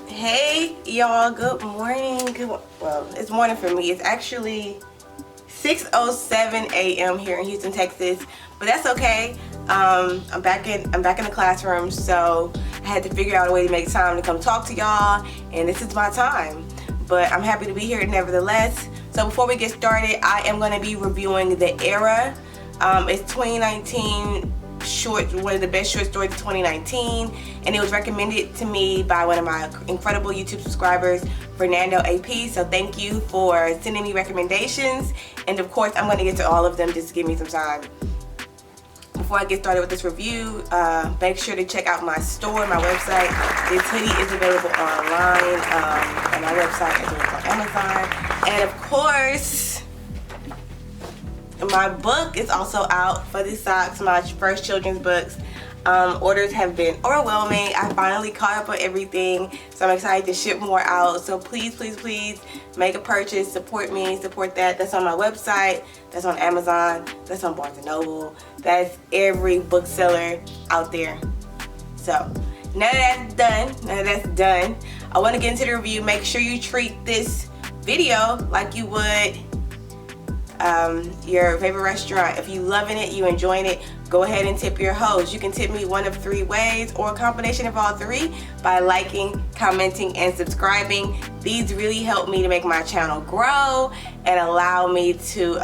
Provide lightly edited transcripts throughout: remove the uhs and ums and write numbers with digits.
Hey y'all, good morning. Well, it's morning for me. It's actually 6:07 a.m. here in Houston, Texas, but that's okay. I'm back in the classroom, so I had to figure out a way to make time to come talk to y'all, and this is my time. But I'm happy to be here nevertheless. So before we get started, I am going to be reviewing The Era. It's 2019 one of the best short stories of 2019, and it was recommended to me by one of my incredible YouTube subscribers, Fernando AP. So thank you for sending me recommendations, and of course I'm going to get to all of them. Just give me some time. Before I get started with this review, make sure to check out my store, my website. This hoodie is available online on my website as well as on Amazon, and of course my book is also out, Fuzzy Socks, my first children's books. Orders have been overwhelming. I finally caught up on everything, so I'm excited to ship more out. So please, please, please make a purchase. Support me, support that. That's on my website, that's on Amazon, that's on Barnes & Noble, that's every bookseller out there. So now that that's done, I want to get into the review. Make sure you treat this video like you would your favorite restaurant. If you loving it, you enjoying it, go ahead and tip your host. You can tip me one of three ways, or a combination of all three, by liking, commenting, and subscribing. These really help me to make my channel grow and allow me to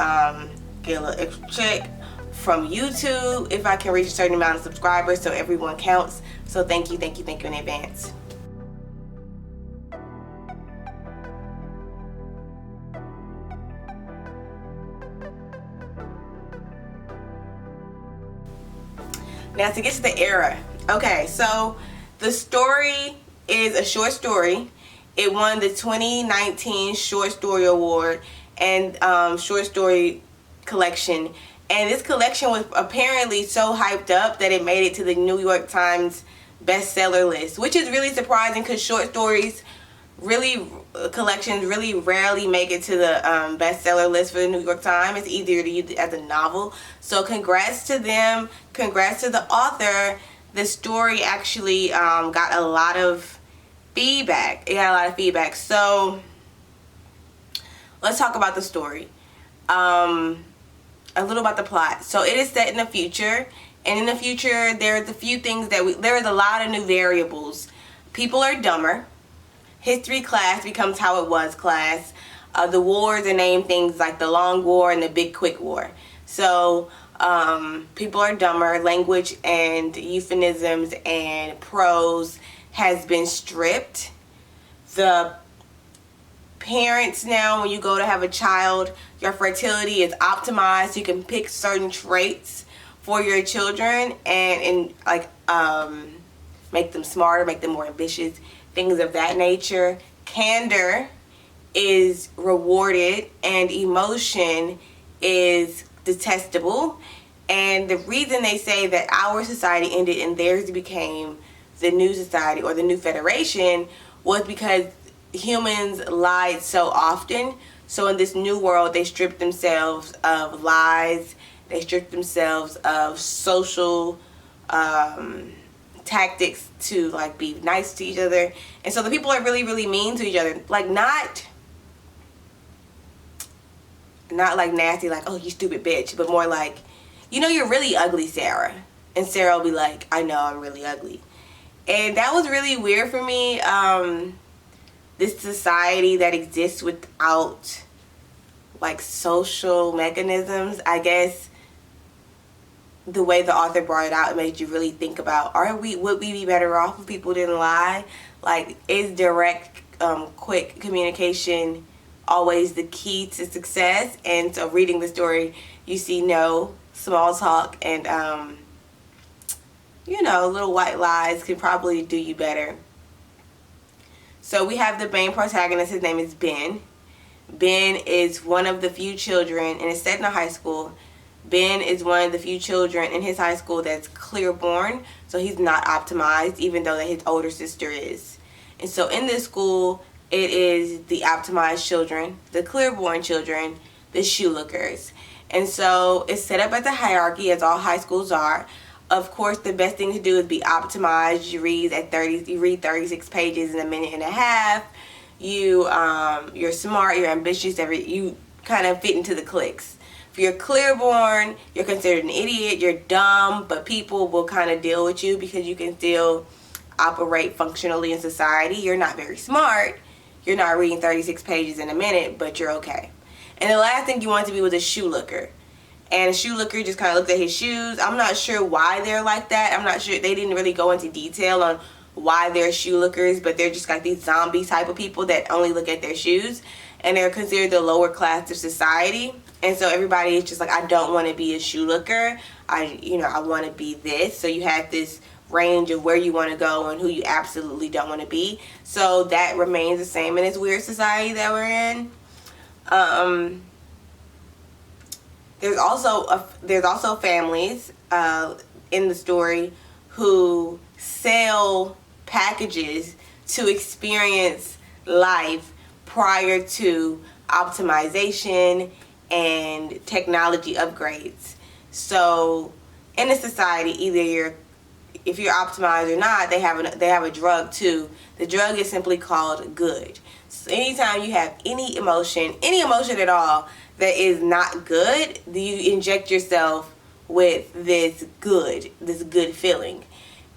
get a little extra check from YouTube if I can reach a certain amount of subscribers, so everyone counts. So thank you in advance. Now to get to The Era. Okay, so the story is a short story. It won the 2019 Short Story Award and short story collection. And this collection was apparently so hyped up that it made it to the New York Times bestseller list, which is really surprising because short stories collections really rarely make it to the bestseller list for the New York Times. It's easier to use it as a novel. So congrats to them. Congrats to the author. The story actually got a lot of feedback. It got a lot of feedback. So let's talk about the story. A little about the plot. So it is set in the future. And in the future, there's a few things there's a lot of new variables. People are dumber. History class becomes how it was class. The wars are named things like the Long War and the Big Quick War. So people are dumber. Language and euphemisms and prose has been stripped. The parents now, when you go to have a child, your fertility is optimized. You can pick certain traits for your children and make them smarter, make them more ambitious, things of that nature. Candor is rewarded and emotion is detestable. And the reason they say that our society ended and theirs became the new society or the new federation was because humans lied so often. So in this new world, they stripped themselves of lies. They stripped themselves of social tactics to be nice to each other. And so the people are really, really mean to each other. Not like nasty, like, oh, you stupid bitch, but more like, you're really ugly, Sarah. And Sarah will be like, I know, I'm really ugly. And that was really weird for me. This society that exists without social mechanisms, I guess the way the author brought it out, it made you really think about, would we be better off if people didn't lie? Is direct, quick communication always the key to success? And so reading the story, you see no small talk and little white lies can probably do you better. So we have the main protagonist. His name is Ben. Ben is one of the few children, and it's set in a high school. Ben is one of the few children in his high school that's clear-born, so he's not optimized, even though that his older sister is. And so in this school, it is the optimized children, the clear-born children, the shoe lookers. And so it's set up as a hierarchy, as all high schools are. Of course, the best thing to do is be optimized. You read 36 pages in a minute and a half. You're smart, you're ambitious, you kind of fit into the cliques. If you're Clearborn, you're considered an idiot, you're dumb, but people will kind of deal with you because you can still operate functionally in society. You're not very smart. You're not reading 36 pages in a minute, but you're okay. And the last thing you want to be was a shoe looker. And a shoe looker just kind of looked at his shoes. I'm not sure why they're like that. I'm not sure. They didn't really go into detail on why they're shoe lookers, but they're just like these zombie type of people that only look at their shoes. And they're considered the lower class of society. And so everybody is just like, I don't want to be a shoe looker. I want to be this. So you have this range of where you want to go and who you absolutely don't want to be. So that remains the same in this weird society that we're in. There's also families in the story who sell packages to experience life prior to optimization and technology upgrades. So in a society, if you're optimized or not, they have a drug too. The drug is simply called good. So anytime you have any emotion at all that is not good, you inject yourself with this good feeling.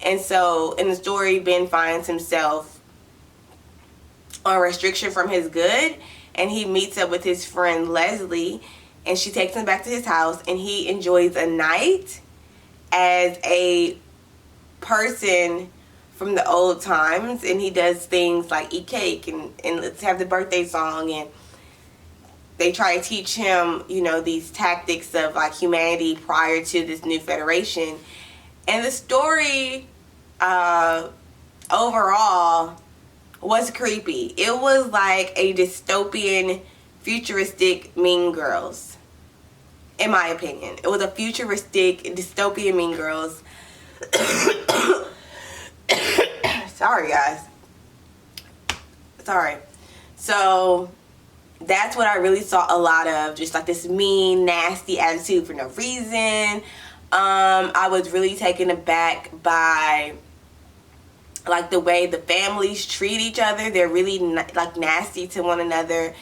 And so in the story, Ben finds himself on restriction from his good, and he meets up with his friend Leslie, and she takes him back to his house, and he enjoys a night as a person from the old times, and he does things like eat cake and let's have the birthday song, and they try to teach him, these tactics of like humanity prior to this new federation. And the story overall was creepy. It was like a dystopian, futuristic Mean Girls, in my opinion. It was a futuristic, dystopian Mean Girls. Sorry, guys. Sorry. So that's what I really saw a lot of, just like this mean, nasty attitude for no reason. I was really taken aback by like the way the families treat each other. They're really like nasty to one another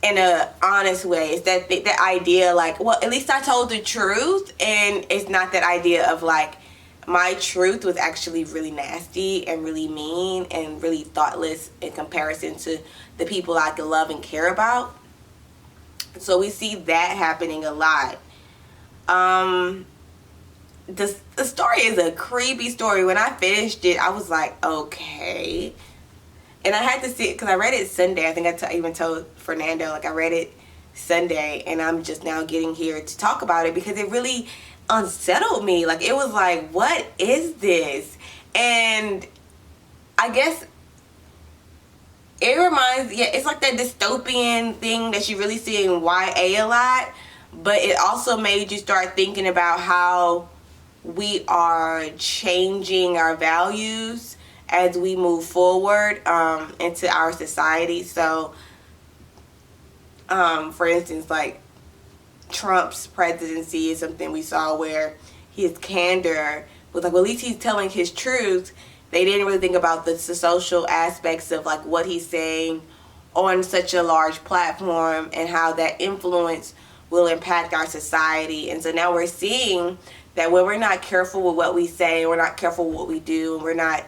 in a honest way. It's that idea like, well, at least I told the truth, and it's not that idea of like my truth was actually really nasty and really mean and really thoughtless in comparison to the people I can love and care about. So we see that happening a lot. The story is a creepy story. When I finished it, I was like, okay. And I had to see it because I read it Sunday. I think I even told Fernando, like, I read it Sunday, and I'm just now getting here to talk about it because it really unsettled me. Like, it was like, what is this? And I guess it reminds, it's like that dystopian thing that you really see in YA a lot, but it also made you start thinking about how we are changing our values as we move forward into our society. So, for instance, like Trump's presidency is something we saw where his candor was like, well, at least he's telling his truth. They didn't really think about the social aspects of like what he's saying on such a large platform and how that influence will impact our society. And so now we're seeing that when we're not careful with what we say, we're not careful with what we do, and we're not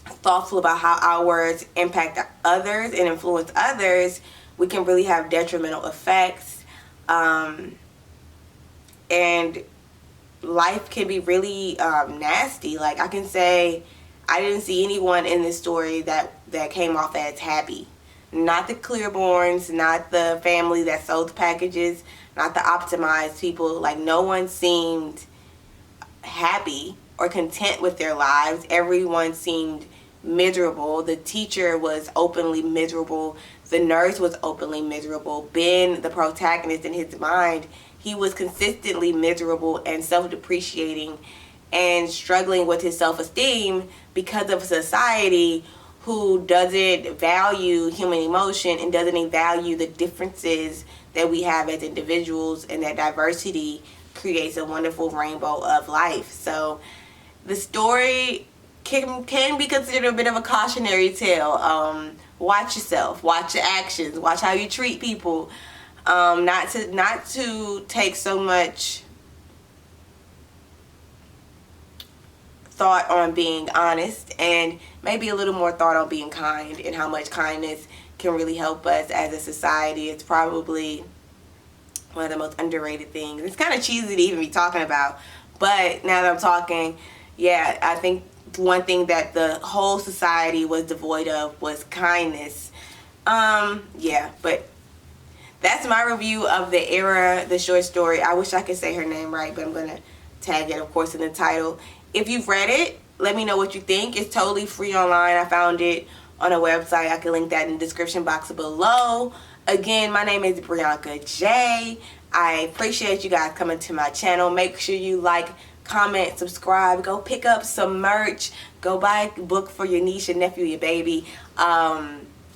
thoughtful about how our words impact others and influence others, we can really have detrimental effects. And life can be really nasty. Like, I can say I didn't see anyone in this story that came off as happy. Not the Clearborns, not the family that sold the packages, not the optimized people. Like, no one seemed happy or content with their lives. Everyone seemed miserable. The teacher was openly miserable. The nurse was openly miserable. Ben, the protagonist, in his mind, he was consistently miserable and self-depreciating and struggling with his self-esteem because of society who doesn't value human emotion and doesn't value the differences that we have as individuals and that diversity creates a wonderful rainbow of life. So the story can be considered a bit of a cautionary tale. Watch yourself, watch your actions, watch how you treat people. Not to take so much thought on being honest, and maybe a little more thought on being kind, and how much kindness can really help us as a society. It's probably one of the most underrated things. It's kind of cheesy to even be talking about, but now that I'm talking, yeah, I think one thing that the whole society was devoid of was kindness. Yeah, but that's my review of The Era, the short story. I wish I could say her name right, but I'm going to tag it, of course, in the title. If you've read it, let me know what you think. It's totally free online. I found it on a website. I can link that in the description box below. Again, my name is Brianca Jay. I appreciate you guys coming to my channel. Make sure you like, comment, subscribe. Go pick up some merch. Go buy a book for your niece, your nephew, your baby.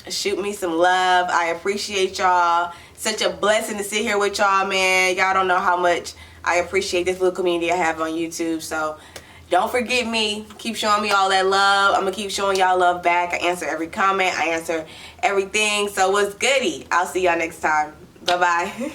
Shoot me some love. I appreciate y'all. Such a blessing to sit here with y'all, man. Y'all don't know how much I appreciate this little community I have on YouTube. So don't forget me. Keep showing me all that love. I'm going to keep showing y'all love back. I answer every comment. I answer everything. So what's goody? I'll see y'all next time. Bye-bye.